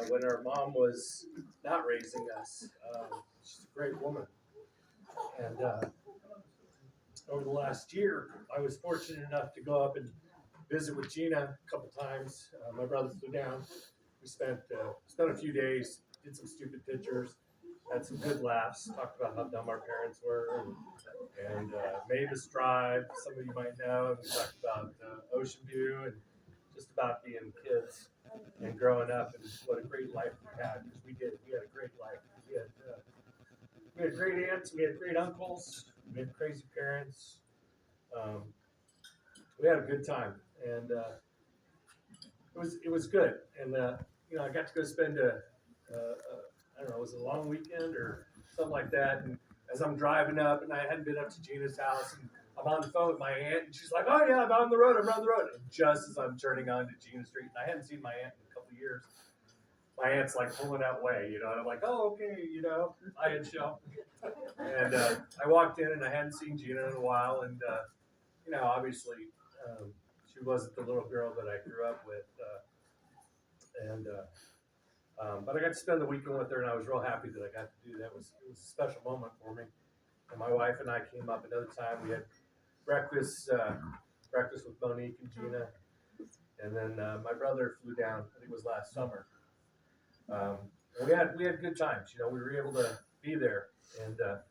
when our mom was not raising us. She's a great woman. And over the last year, I was fortunate enough to go up and visit with Gina a couple times. My brother flew down. We spent a few days, did some stupid pictures, had some good laughs, talked about how dumb our parents were, and Mavis Drive, some of you might know. And we talked about Ocean View and just about being kids and growing up and what a great life we had, because we did. We had a great life. We had great aunts, we had great uncles, we had crazy parents. Um, we had a good time, and it was good. And I got to go spend I don't know, was it a long weekend or something like that. And as I'm driving up, and I hadn't been up to Gina's house, and I'm on the phone with my aunt, and she's like, "Oh yeah, I'm on the road. I'm on the road." And just as I'm turning onto Gina Street, and I hadn't seen my aunt in a couple of years. My aunt's like pulling that way, and I'm like, "Oh, okay, I had show." And I walked in, and I hadn't seen Gina in a while, and obviously, she wasn't the little girl that I grew up with, but I got to spend the weekend with her, and I was real happy that I got to do that. It was a special moment for me. And my wife and I came up another time. We had breakfast with Monique and Gina, and then my brother flew down. I think it was last summer. And we had good times. We were able to be there. And the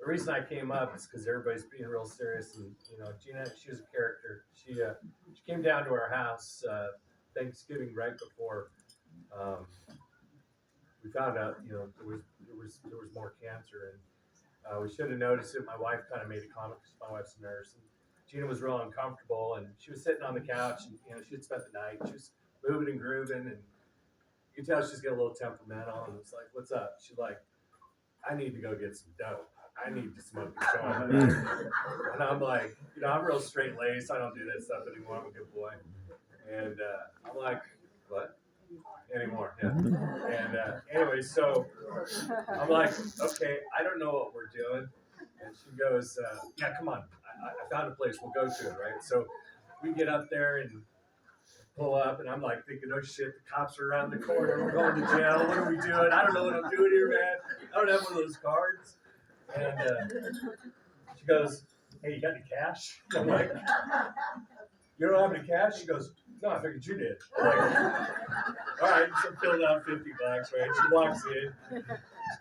reason I came up is because everybody's being real serious. And Gina, she was a character. She came down to our house Thanksgiving right before we found out there was more cancer, and we should have noticed it. My wife kind of made a comment because my wife's a nurse, and Gina was real uncomfortable, and she was sitting on the couch, and she had spent the night. She was moving and grooving, and you can tell she's getting a little temperamental. And it's like, "What's up?" She's like, "I need to go get some dope. I need to smoke a joint." And I'm like, I'm real straight laced. I don't do that stuff anymore. I'm a good boy. And I'm like, "What?" Anymore, yeah. And anyway, so I'm like, "Okay, I don't know what we're doing." And she goes, "Yeah, come on. I found a place. We'll go to it, right?" So we get up there and pull up, and I'm like thinking, "Oh shit, the cops are around the corner. We're going to jail. What are we doing? I don't know what I'm doing here, man. I don't have one of those cards." And she goes, "Hey, you got any cash?" I'm like, "You don't have any cash?" She goes, "No, I figured you did." I'm like, all right, so I'm filling out $50, right? She walks in, she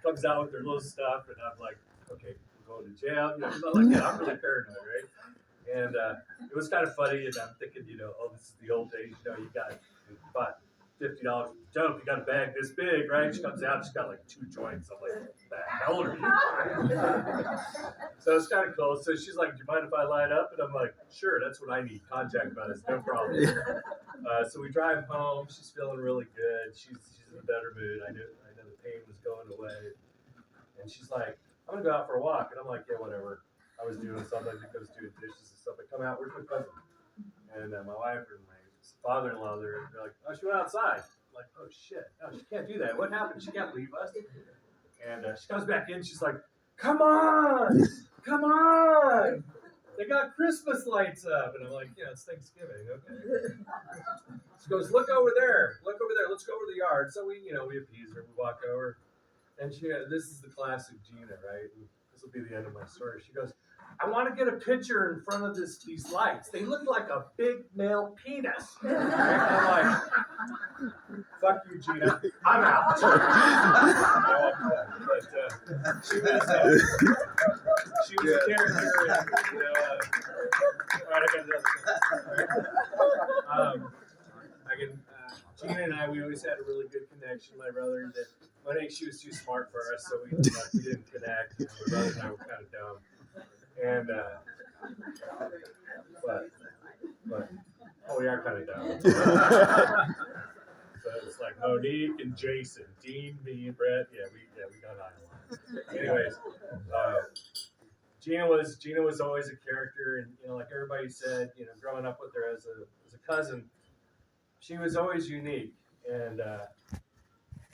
comes out with her little stuff, and I'm like, "Okay, we're going to jail." I'm really paranoid, right? And it was kind of funny, and I'm thinking, "Oh, this is the old days. You got about $50 of dope. You got a bag this big, right?" She comes out, she's got like 2 joints. I'm like, "What the hell are you?" So it's kind of cool. So she's like, "Do you mind if I light up?" And I'm like, "Sure, that's what I need. Contact us, no problem." So we drive home. She's feeling really good. She's in a better mood. I know the pain was going away. And she's like, "I'm gonna go out for a walk." And I'm like, "Yeah, whatever." I was doing something. I think I was doing dishes and stuff. I come out. Where's my cousin? And my wife and my father-in-law, they're like, "Oh, she went outside." I'm like, "Oh shit, no, she can't do that. What happened? She can't leave us." And she comes back in. She's like, "Come on, come on. They got Christmas lights up." And I'm like, "Yeah, it's Thanksgiving, okay." She goes, "Look over there. Look over there. Let's go over the yard." So we appease her. We walk over. And this is the classic Gina, right? And this will be the end of my story. She goes, "I want to get a picture in front of these lights. They look like a big male penis." And I'm like, "Fuck you, Gina. I'm out." But she was a character. And, all right, I got another thing. Gina and I, we always had a really good connection. My brother, I think she was too smart for us, so we didn't connect. My brother and I were kind of dumb. And but we are kind of dumb. So it's like Monique and Jason, Dean, me, and Brett. Yeah, we got on a lot. Anyways, Gina was always a character, and like everybody said, growing up with her as a cousin, she was always unique, and I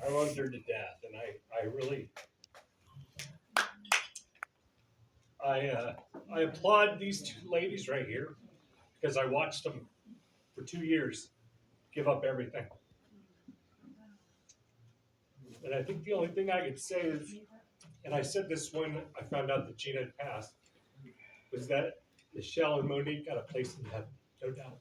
loved her to death. And I really I applaud these 2 ladies right here, because I watched them for 2 years give up everything. And I think the only thing I could say is, and I said this when I found out that Gina had passed, was that Michelle and Monique got a place in heaven, no doubt.